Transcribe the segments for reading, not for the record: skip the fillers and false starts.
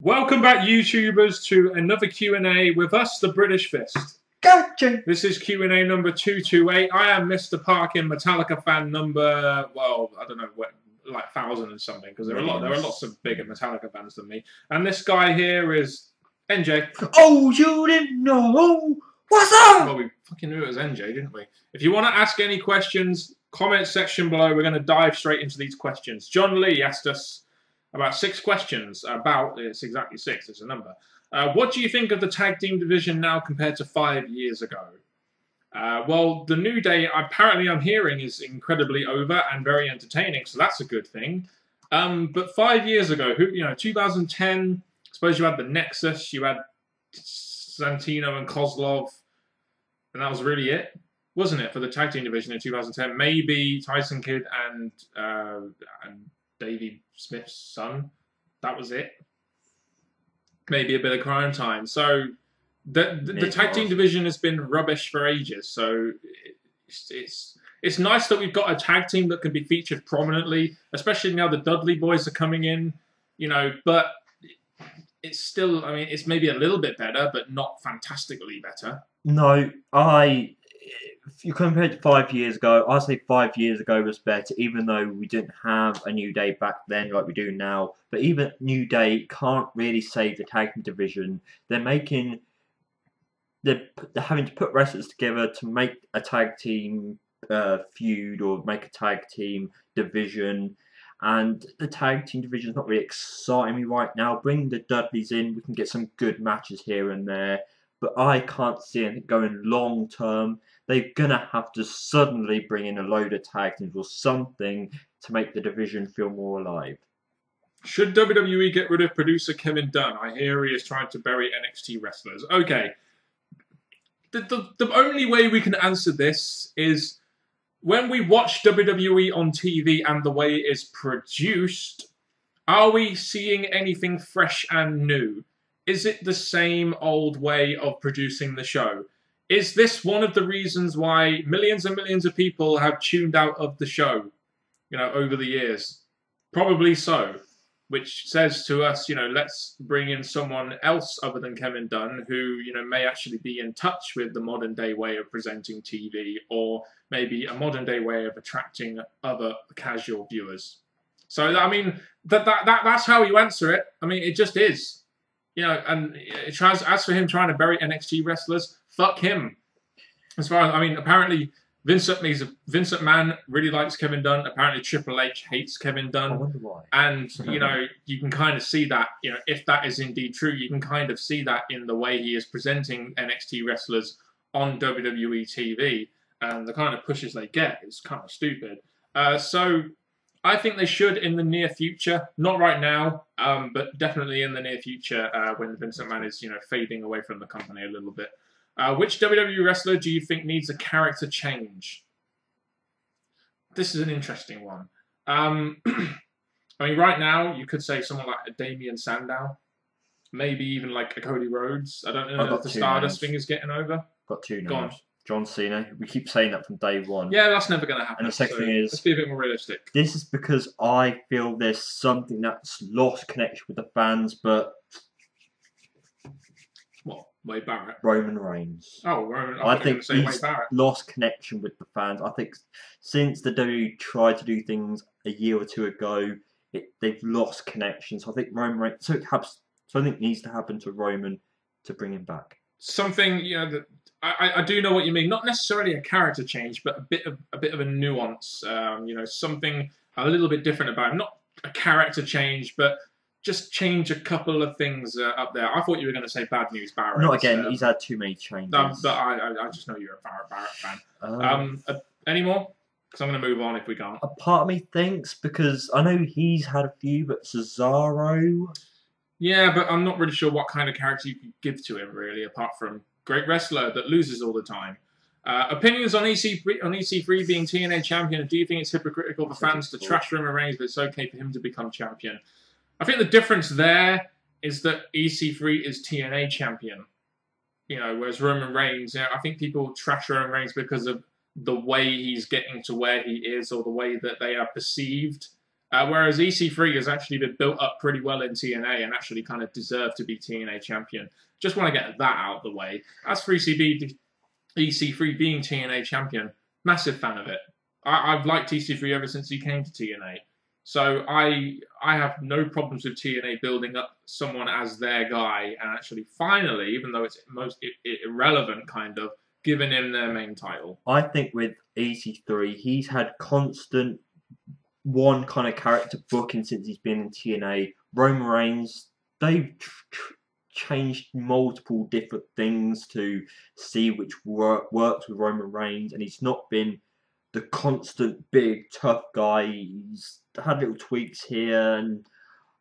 Welcome back, YouTubers, to another Q&A with us, the British Fist. Gotcha. This is Q&A number 228. I am Mr. Parkin, Metallica fan number, well, I don't know, like 1,000 and something, because there are lots of bigger Metallica fans than me. And this guy here is NJ. Oh, you didn't know? What's up? Well, we fucking knew it was NJ, didn't we? If you want to ask any questions, comment section below. We're going to dive straight into these questions. John Lee asked us about 6 questions. It's exactly 6, it's a number. What do you think of the tag team division now compared to 5 years ago? Well, the New Day, apparently I'm hearing, is incredibly over and very entertaining, so that's a good thing. But 5 years ago, 2010, I suppose you had the Nexus, you had Santino and Kozlov, and that was really it, wasn't it, for the tag team division in 2010? Maybe Tyson Kidd and Davey Smith's son. That was it. Maybe a bit of Crime Time. So the tag team division has been rubbish for ages. So it's nice that we've got a tag team that can be featured prominently, especially now the Dudley Boyz are coming in. But it's still, I mean, it's maybe a little bit better, but not fantastically better. No, if you compare it to 5 years ago, I say 5 years ago was better, even though we didn't have a New Day back then like we do now. But even New Day can't really save the tag team division. They're having to put wrestlers together to make a tag team feud or make a tag team division. And the tag team division is not really exciting me right now. Bring the Dudleys in, we can get some good matches here and there. But I can't see it going long term. They're going to have to suddenly bring in a load of tag teams or something to make the division feel more alive. Should WWE get rid of producer Kevin Dunn? I hear he is trying to bury NXT wrestlers. Okay. The only way we can answer this is when we watch WWE on TV and the way it is produced, are we seeing anything fresh and new? Is it the same old way of producing the show? Is this one of the reasons why millions and millions of people have tuned out of the show, over the years? Probably so. Which says to us, let's bring in someone else other than Kevin Dunn who, may actually be in touch with the modern day way of presenting TV, or maybe a modern day way of attracting other casual viewers. So, I mean, that's how you answer it. I mean, it just is. And as for him trying to bury NXT wrestlers, fuck him. As far as, I mean, apparently Vince McMahon really likes Kevin Dunn. Apparently Triple H hates Kevin Dunn. I wonder why. And, you can kind of see that, if that is indeed true, you can kind of see that in the way he is presenting NXT wrestlers on WWE TV. And the kind of pushes they get is kind of stupid. So I think they should in the near future. Not right now, but definitely in the near future when Vince McMahon is, fading away from the company a little bit. Which WWE wrestler do you think needs a character change? This is an interesting one. I mean, right now, you could say someone like a Damian Sandow. Maybe even like a Cody Rhodes. I don't know if the Stardust thing is getting over. Got 2 names. John Cena. We keep saying that from day one. Yeah, that's never going to happen. And the second thing is, let's be a bit more realistic. This is because I feel there's something that's lost connection with the fans, but what? Wade Barrett? Roman Reigns. Oh, Roman. I think he's lost connection with the fans. I think since the WWE tried to do things a year or 2 ago, they've lost connection. So I think Roman Reigns. Something needs to happen to Roman to bring him back. Something, that I do know what you mean. Not necessarily a character change, but a bit of a nuance. Something a little bit different about him. Not a character change, but just change a couple of things up there. I thought you were going to say Bad News Barrett. Not again. He's had too many changes. But I just know you're a Barrett fan. Any more? Because I'm going to move on if we can't. A part of me thinks, because I know he's had a few, but Cesaro. Yeah, but I'm not really sure what kind of character you could give to him, really, apart from great wrestler that loses all the time. Opinions on EC3 being TNA Champion. Do you think it's hypocritical for fans to trash Roman Reigns, but it's okay for him to become champion? I think the difference there is that EC3 is TNA Champion. Whereas Roman Reigns, I think people trash Roman Reigns because of the way he's getting to where he is, or the way that they are perceived Whereas EC3 has actually been built up pretty well in TNA and actually kind of deserved to be TNA champion. Just want to get that out of the way. As for EC3 being TNA champion, massive fan of it. I've liked EC3 ever since he came to TNA. So I have no problems with TNA building up someone as their guy and actually finally, even though it's most irrelevant kind of, giving him their main title. I think with EC3, he's had constant one kind of character booking since he's been in TNA. Roman Reigns, they've changed multiple different things to see which works with Roman Reigns, and he's not been the constant big tough guy. He's had little tweaks here, and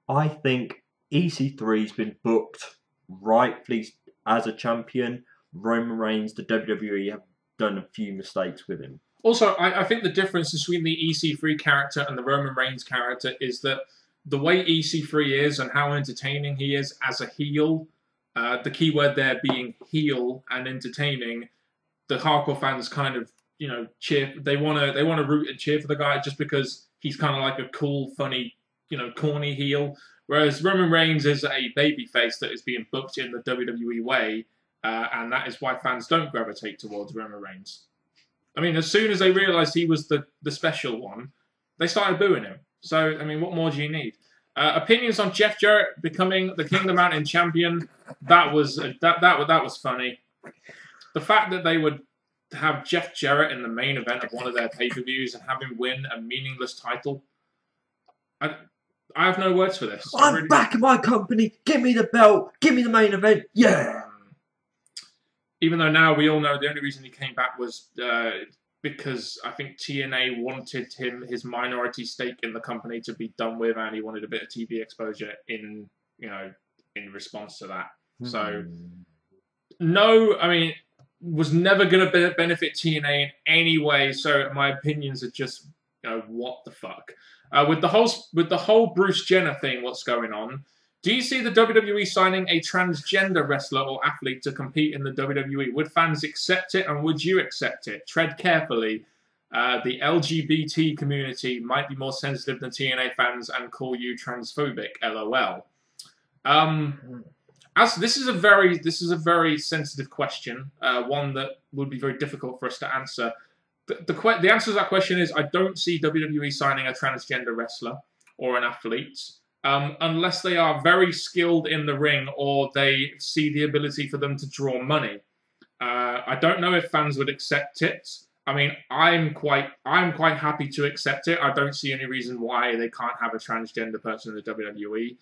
I think EC3's been booked rightfully as a champion. Roman Reigns, the WWE have done a few mistakes with him. Also, I think the difference between the EC3 character and the Roman Reigns character is that the way EC3 is and how entertaining he is as a heel, the key word there being heel and entertaining, the hardcore fans kind of, cheer. They want to root and cheer for the guy just because he's kind of like a cool, funny, corny heel. Whereas Roman Reigns is a babyface that is being booked in the WWE way, and that is why fans don't gravitate towards Roman Reigns. I mean, as soon as they realised he was the special one, they started booing him. So, I mean, what more do you need? Opinions on Jeff Jarrett becoming the King of the Mountain champion? That was funny. The fact that they would have Jeff Jarrett in the main event of one of their pay-per-views and have him win a meaningless title, I have no words for this. I'm back in my company. Give me the belt. Give me the main event. Yeah. Even though now we all know the only reason he came back was because I think TNA wanted his minority stake in the company to be done with, and he wanted a bit of TV exposure in response to that. So no, I mean, was never going to benefit TNA in any way. So my opinions are just what the fuck. With the whole Bruce Jenner thing, what's going on? Do you see the WWE signing a transgender wrestler or athlete to compete in the WWE? Would fans accept it, and would you accept it? Tread carefully. The LGBT community might be more sensitive than TNA fans and call you transphobic. LOL. As this is a very sensitive question, one that would be very difficult for us to answer. The answer to that question is I don't see WWE signing a transgender wrestler or an athlete. Unless they are very skilled in the ring or they see the ability for them to draw money. I don't know if fans would accept it. I mean, I'm quite happy to accept it. I don't see any reason why they can't have a transgender person in the WWE.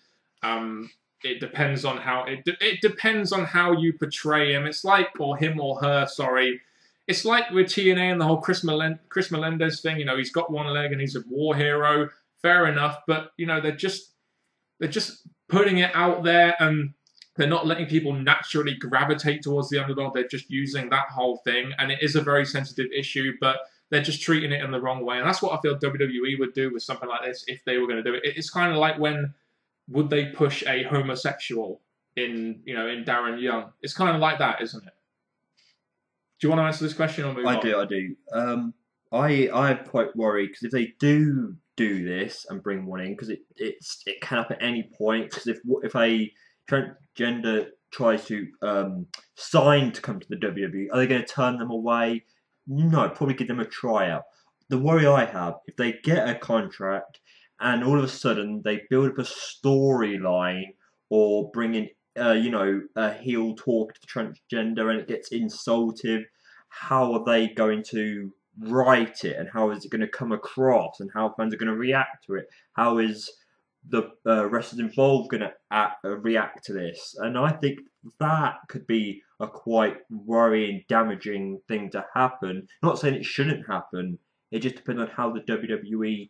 It depends on how it depends on how you portray him. It's like, or him or her, sorry. It's like with TNA and the whole Chris Melendez thing. He's got one leg and he's a war hero. Fair enough, but they're just putting it out there, and they're not letting people naturally gravitate towards the underdog. They're just using that whole thing, and it is a very sensitive issue, but they're just treating it in the wrong way. And that's what I feel WWE would do with something like this if they were going to do it. It's kind of like when would they push a homosexual in Darren Young? It's kind of like that, isn't it? Do you want to answer this question or move on? I do. I'm quite worried because if they do this and bring one in, because it can happen at any point. Because if a transgender tries to sign to come to the WWE, are they going to turn them away? No, probably give them a tryout. The worry I have, if they get a contract and all of a sudden they build up a storyline or bring in a heel talk to the transgender and it gets insultive, how are they going to write it, and how is it going to come across, and how fans are going to react to it? How is the wrestlers involved going to react to this? And I think that could be a quite worrying, damaging thing to happen. Not saying it shouldn't happen, it just depends on how the WWE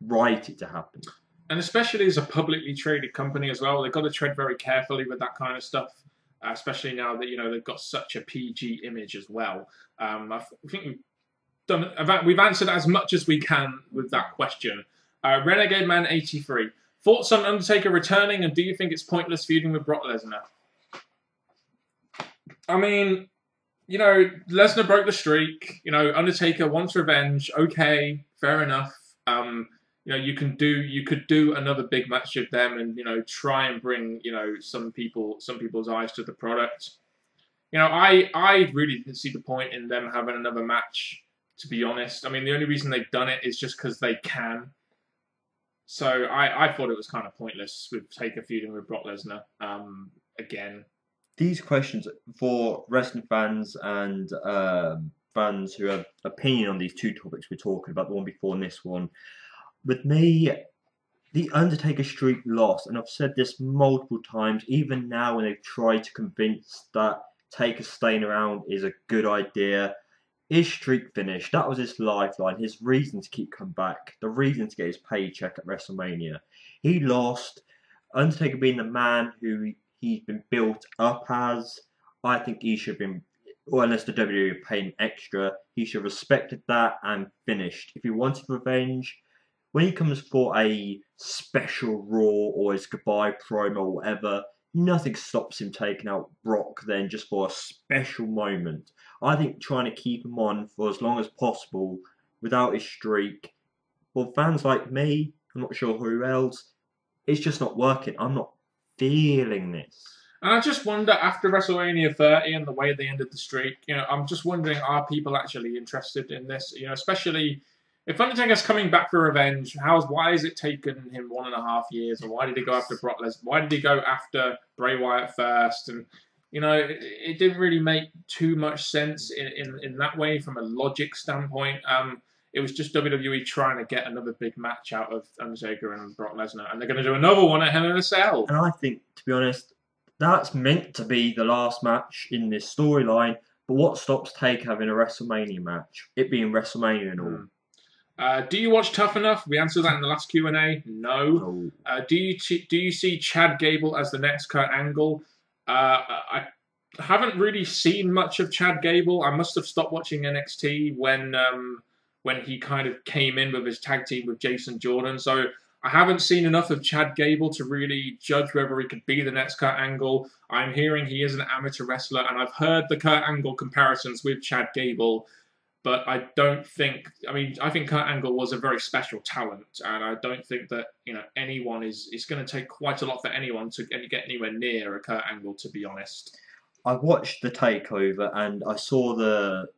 write it to happen. And especially as a publicly traded company as well, they've got to tread very carefully with that kind of stuff. Especially now that they've got such a PG image as well. I think we've answered as much as we can with that question. Renegade Man 83. Thoughts on Undertaker returning, and do you think it's pointless feuding with Brock Lesnar? I mean, Lesnar broke the streak. Undertaker wants revenge. Okay, fair enough. You know, you could do another big match with them, and try and bring some people's eyes to the product. I really didn't see the point in them having another match, to be honest. I mean, the only reason they've done it is just because they can. So I thought it was kind of pointless with Taker feuding with Brock Lesnar again. These questions for wrestling fans and fans who have opinion on these two topics we're talking about, the one before and this one. With me, the Undertaker streak lost, and I've said this multiple times, even now when they've tried to convince that Taker staying around is a good idea. His streak finished. That was his lifeline, his reason to keep coming back, the reason to get his paycheck at WrestleMania. He lost. Undertaker being the man who he's been built up as, I think he should have been, or unless the WWE paid him extra, he should have respected that and finished. If he wanted revenge, when he comes for a special Raw or his goodbye promo or whatever, nothing stops him taking out Brock then just for a special moment. I think trying to keep him on for as long as possible without his streak, for fans like me, I'm not sure who else, it's just not working. I'm not feeling this. And I just wonder, after WrestleMania 30 and the way they ended the streak, I'm just wondering, are people actually interested in this? Especially if Undertaker's coming back for revenge, why has it taken him 1.5 years? Or why did he go after Brock Lesnar? Why did he go after Bray Wyatt first? And, it didn't really make too much sense in that way from a logic standpoint. It was just WWE trying to get another big match out of Undertaker and Brock Lesnar. And they're going to do another one at Hell in a Cell. And I think, to be honest, that's meant to be the last match in this storyline. But what stops Taker having a WrestleMania match? It being WrestleMania and all. Do you watch Tough Enough? We answered that in the last Q&A. No. Do you see Chad Gable as the next Kurt Angle? I haven't really seen much of Chad Gable. I must have stopped watching NXT when he kind of came in with his tag team with Jason Jordan. So I haven't seen enough of Chad Gable to really judge whether he could be the next Kurt Angle. I'm hearing he is an amateur wrestler, and I've heard the Kurt Angle comparisons with Chad Gable. But I don't think, I think Kurt Angle was a very special talent, and I don't think that, anyone is going to take quite a lot for anyone to get anywhere near a Kurt Angle, to be honest. I watched the takeover and I saw the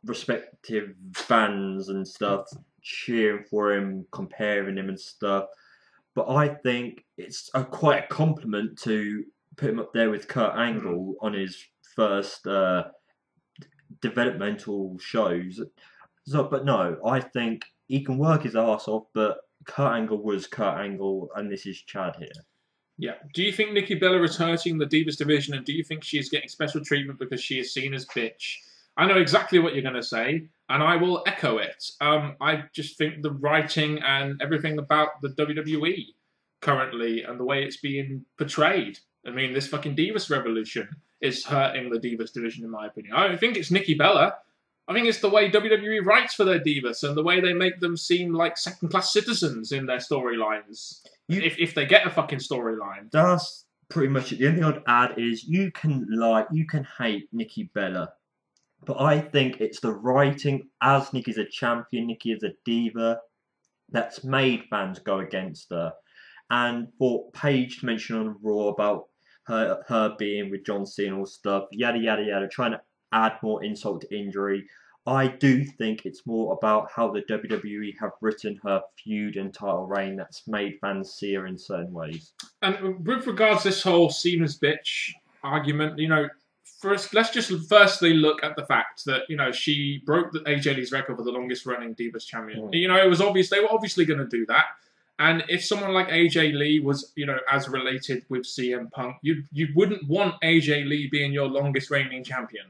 respective fans and stuff cheering for him, comparing him and stuff. But I think it's quite a compliment to put him up there with Kurt Angle on his first developmental shows. But no, I think he can work his arse off, but Kurt Angle was Kurt Angle, and this is Chad here. Yeah. Do you think Nikki Bella is hurting the Divas division, and do you think she is getting special treatment because she is seen as bitch? I know exactly what you're going to say, and I will echo it. I just think the writing and everything about the WWE currently and the way it's being portrayed, this fucking Divas revolution is hurting the Divas division, in my opinion. I don't think it's Nikki Bella. I think it's the way WWE writes for their Divas and the way they make them seem like second-class citizens in their storylines. If they get a fucking storyline. That's pretty much it. The only thing I'd add is you can hate Nikki Bella, but I think it's the writing as Nikki's a champion, Nikki is a diva, that's made fans go against her. And for Paige to mention on Raw about her being with John Cena and stuff, yada yada yada, trying to add more insult to injury. I do think it's more about how the WWE have written her feud and title reign that's made fans see her in certain ways. And with regards to this whole Cena's bitch argument, let's just firstly look at the fact that, she broke AJ Lee's record for the longest running Divas champion. It was obvious, they were obviously going to do that. And if someone like AJ Lee was, as related with CM Punk, you wouldn't want AJ Lee being your longest reigning champion.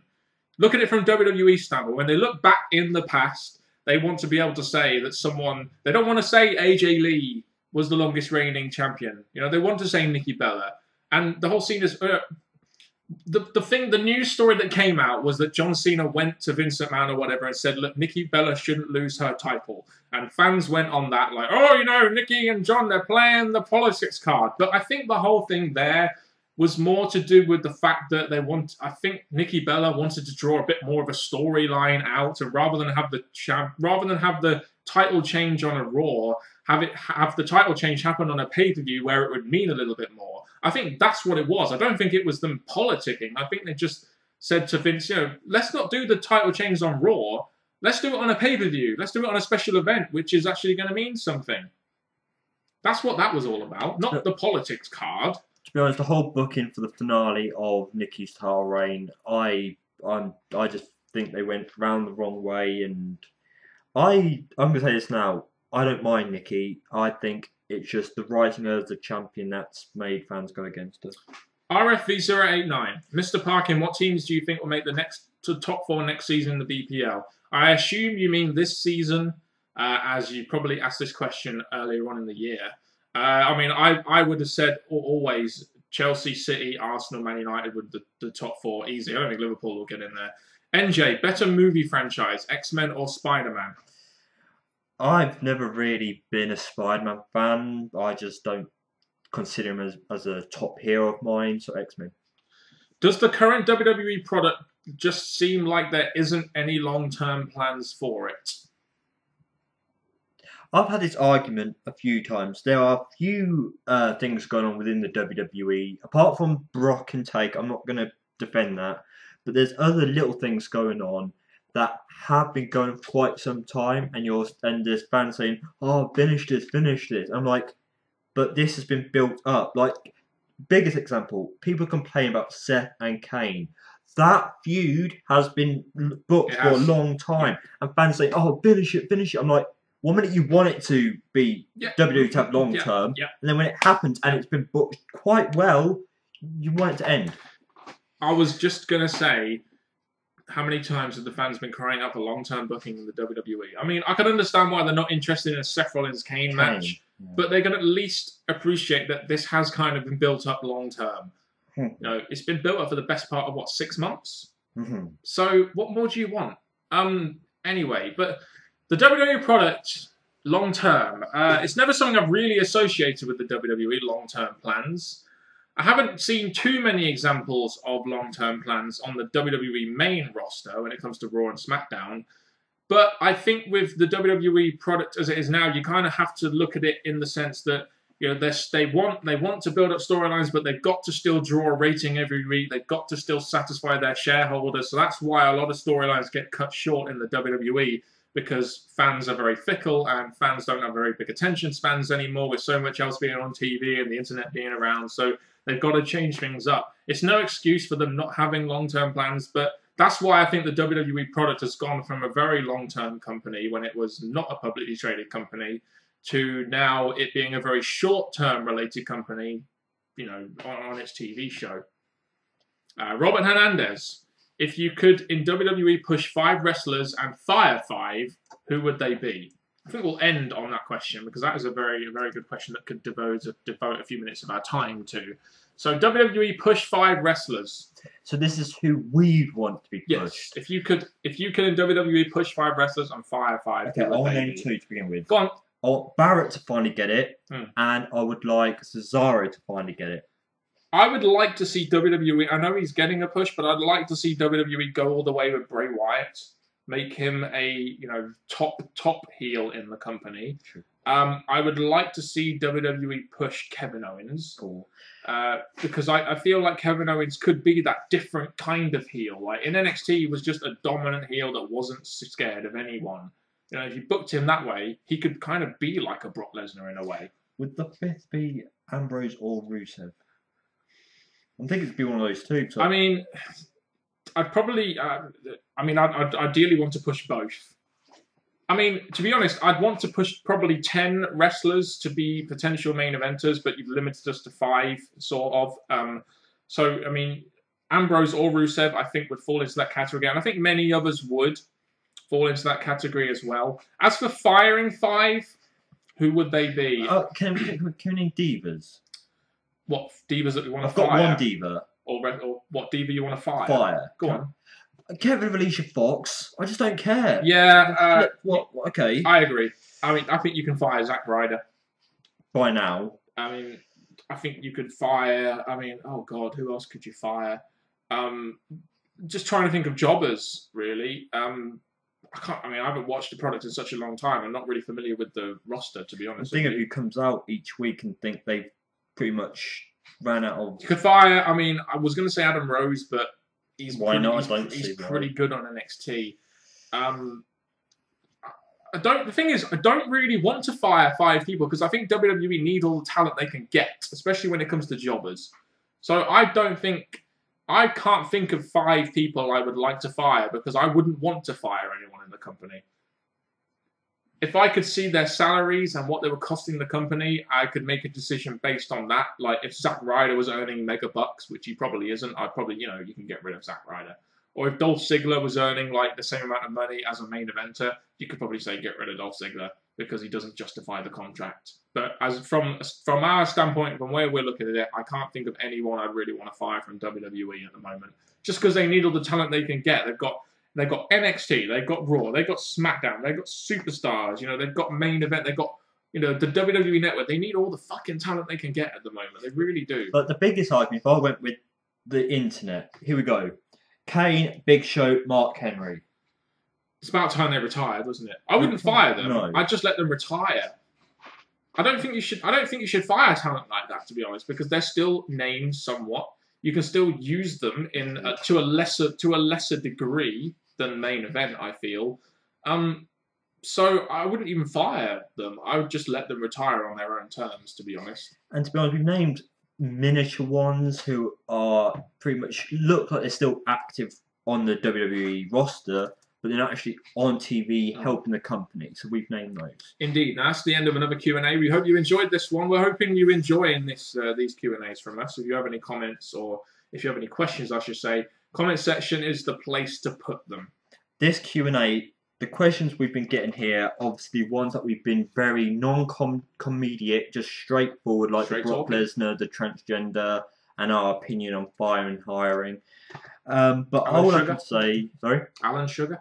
Look at it from WWE standpoint. When they look back in the past, they want to be able to say that they don't want to say AJ Lee was the longest reigning champion. They want to say Nikki Bella. And the whole scene is... The news story that came out was that John Cena went to Vince McMahon or whatever and said, look, Nikki Bella shouldn't lose her title. And fans went on that like, oh, Nikki and John, they're playing the politics card. But I think the whole thing there was more to do with the fact that I think Nikki Bella wanted to draw a bit more of a storyline out, and rather than have the title change on a Raw, have the title change happen on a pay-per-view where it would mean a little bit more. I think that's what it was. I don't think it was them politicking. I think they just said to Vince, let's not do the title change on Raw. Let's do it on a pay-per-view. Let's do it on a special event, which is actually going to mean something. That's what that was all about, not the politics card. To be honest, the whole booking for the finale of Nikki's title reign, I just think they went round the wrong way, and I'm going to say this now. I don't mind Nikki. I think it's just the writing her as the champion that's made fans go against her. RFV089. Mr. Parkin, what teams do you think will make the top 4 next season in the BPL? I assume you mean this season, as you probably asked this question earlier on in the year. I would have said always Chelsea, City, Arsenal, Man United with the top 4 easy. I don't think Liverpool will get in there. NJ, better movie franchise, X-Men or Spider-Man? I've never really been a Spider-Man fan. I just don't consider him as a top hero of mine, so X-Men. Does the current WWE product just seem like there isn't any long-term plans for it? I've had this argument a few times. There are a few things going on within the WWE. Apart from Brock and Take, I'm not going to defend that. But there's other little things going on that have been going for quite some time. And there's fans saying, oh, finish this. I'm like, but this has been built up. Like, biggest example, people complain about Seth and Kane. That feud has been booked for a long time. And fans say, oh, finish it. I'm like, one minute you want it to be WWE to have long term, and then when it happens and it's been booked quite well, you want it to end. I was just going to say, how many times have the fans been crying out for long-term booking in the WWE? I mean, I can understand why they're not interested in a Seth Rollins-Kane match, but they can at least appreciate that this has kind of been built up long-term. It's been built up for the best part of, 6 months? So what more do you want? Anyway, but the WWE product, long-term, it's never something I've really associated with the WWE, long-term plans. I haven't seen too many examples of long-term plans on the WWE main roster when it comes to Raw and SmackDown. But I think with the WWE product as it is now, you kind of have to look at it in the sense that they want to build up storylines, but they've got to still draw a rating every week. They've got to still satisfy their shareholders. So that's why a lot of storylines get cut short in the WWE, because fans are very fickle and fans don't have very big attention spans anymore with so much else being on TV and the internet being around. So they've got to change things up. It's no excuse for them not having long-term plans, but that's why I think the WWE product has gone from a very long-term company when it was not a publicly traded company to now it being a very short-term related company, on its TV show. Robert Hernandez. If you could, in WWE, push 5 wrestlers and fire 5, who would they be? I think we'll end on that question because that is a very good question that could devote a few minutes of our time to. So WWE push 5 wrestlers. So this is who we want to be pushed. Yes. If you could in WWE push 5 wrestlers and fire 5. Okay, I'll name 2 to begin with. Go on. I want Barrett to finally get it, and I would like Cesaro to finally get it. I would like to see WWE, I know he's getting a push, but I'd like to see WWE go all the way with Bray Wyatt, make him a top heel in the company. Sure. I would like to see WWE push Kevin Owens. Cool. Because I feel like Kevin Owens could be that different kind of heel. Like in NXT, he was just a dominant heel that wasn't scared of anyone. If you booked him that way, he could kind of be like a Brock Lesnar in a way. Would the 5th be Ambrose or Rusev? I think it'd be one of those 2. So. I mean, I'd probably... I'd ideally want to push both. I mean, to be honest, I'd want to push probably 10 wrestlers to be potential main eventers, but you've limited us to 5, sort of. Ambrose or Rusev, I think, would fall into that category. And I think many others would fall into that category as well. As for firing 5, who would they be? Can we name divas? What divas that we want to fire? I've got one diva. Or what diva you want to fire? Fire. Go on. Get rid of Alicia Fox. I just don't care. Yeah. Okay. I agree. I think you can fire Zack Ryder. By now. I I think you could fire. I mean, oh god, who else could you fire? Just trying to think of jobbers, really. I can't. I mean, I haven't watched the product in such a long time. I'm not really familiar with the roster, to be honest. The thing of who comes out each week and think they've pretty much ran out of. You could fire. I mean, I was going to say Adam Rose, but he's Why pretty, not? He's pretty good on NXT. The thing is, I don't really want to fire 5 people because I think WWE need all the talent they can get, especially when it comes to jobbers. So I can't think of 5 people I would like to fire because I wouldn't want to fire anyone in the company. If I could see their salaries and what they were costing the company, I could make a decision based on that. Like if Zack Ryder was earning mega bucks, which he probably isn't, I'd probably, you can get rid of Zack Ryder. Or if Dolph Ziggler was earning like the same amount of money as a main eventer, you could probably say get rid of Dolph Ziggler because he doesn't justify the contract. But as from our standpoint, from where we're looking at it, I can't think of anyone I'd really want to fire from WWE at the moment. Just because they need all the talent they can get. They've got NXT, they've got Raw, they've got SmackDown, they've got superstars, they've got main event, they've got the WWE Network. They need all the fucking talent they can get at the moment. They really do. But the biggest argument, if I went with the internet, here we go. Kane, Big Show, Mark Henry. It's about time they retired, wasn't it? I wouldn't fire them. No. I'd just let them retire. I don't think you should fire talent like that, to be honest, because they're still named somewhat. You can still use them to a lesser degree than main event, I feel. So I wouldn't even fire them. I would just let them retire on their own terms, to be honest. And to be honest, we've named miniature ones who are pretty much look like they're still active on the WWE roster, but they're not actually on TV helping the company. So we've named those. Indeed. Now that's the end of another Q&A. We hope you enjoyed this one. We're hoping you enjoying these Q&As from us. If you have any comments or if you have any questions, I should say, comment section is the place to put them. This Q&A, the questions we've been getting here, obviously ones that we've been very non-comedic, just straightforward, like the Brock Lesnar, the transgender, and our opinion on firing and hiring. But all I can say, sorry? Alan Sugar?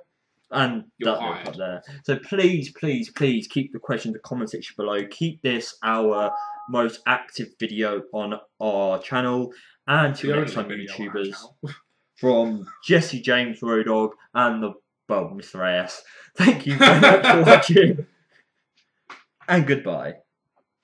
And Dudley up there. So please, please, please keep the questions in the comment section below. Keep this our most active video on our channel. And to next time, YouTubers, from Jesse James, Road Dogg, and Mr. AS. Thank you very much for watching. And goodbye.